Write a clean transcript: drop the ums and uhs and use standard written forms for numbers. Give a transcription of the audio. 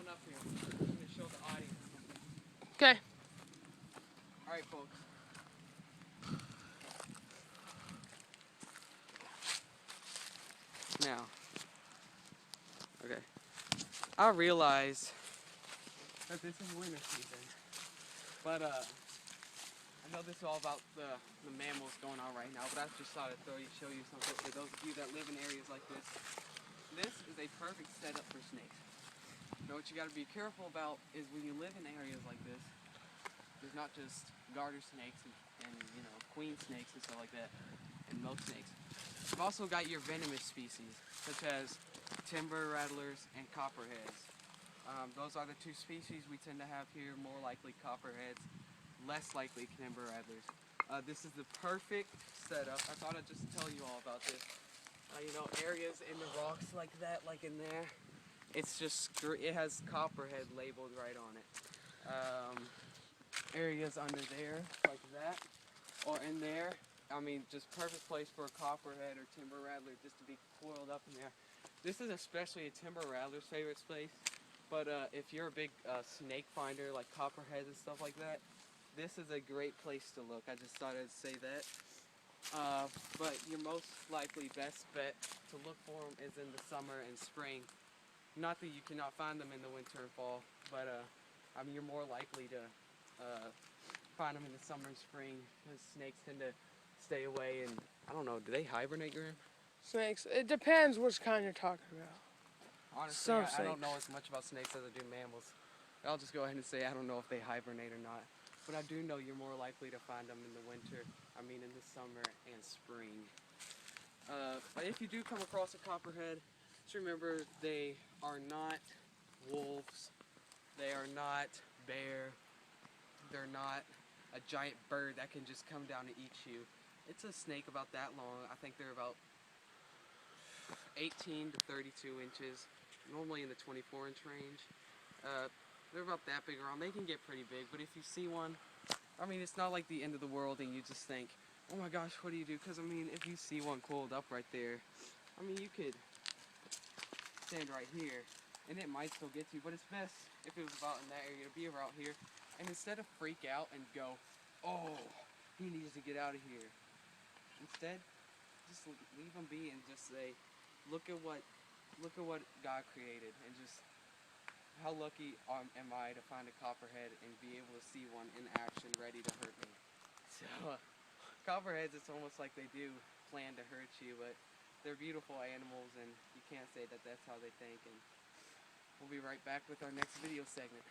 on up here. I'm going to show the audience something. Okay. Alright, folks. Now, okay. I realize that this is winter season, but I know this is all about the mammals going on right now, but I just thought I'd show you something for those of you that live in areas like this. This is a perfect setup for snakes. Now what you got to be careful about is when you live in areas like this, there's not just garter snakes and you know, queen snakes and stuff like that, and milk snakes. You've also got your venomous species, such as timber rattlers and copperheads. Those are the two species we tend to have here, more likely copperheads, less likely timber rattlers. This is the perfect setup. I thought I'd just tell you all about this. You know, areas in the rocks like that, like in there, it's just, it has copperhead labeled right on it. Areas under there, like that, or in there, I mean, just perfect place for a copperhead or timber rattler just to be coiled up in there. This is especially a timber rattler's favorite place, but if you're a big snake finder, like copperheads and stuff like that, this is a great place to look. I just thought I'd say that. But your most likely best bet to look for them is in the summer and spring. Not that you cannot find them in the winter and fall, but I mean, you're more likely to find them in the summer and spring, because snakes tend to stay away. And I don't know, do they hibernate, Graham? Snakes. It depends which kind you're talking about. Honestly, I don't know as much about snakes as I do mammals. I'll just go ahead and say I don't know if they hibernate or not. But I do know you're more likely to find them in the winter, in the summer and spring. But if you do come across a copperhead, just remember they are not wolves, they are not bear, they're not a giant bird that can just come down and eat you. It's a snake about that long. I think they're about 18 to 32 inches, normally in the 24-inch range. They're about that big around. They can get pretty big, but if you see one, I mean, it's not like the end of the world and you just think, oh my gosh, what do you do? Because, I mean, if you see one coiled up right there, I mean, you could stand right here and it might still get you, but it's best if it was about in that area to be around here. And instead of freak out and go, oh, he needs to get out of here, instead, just leave him be and just say, look at what God created, and just how lucky am I to find a copperhead and be able to see one in action ready to hurt me. So copperheads, it's almost like they do plan to hurt you, but they're beautiful animals and you can't say that that's how they think. And we'll be right back with our next video segment.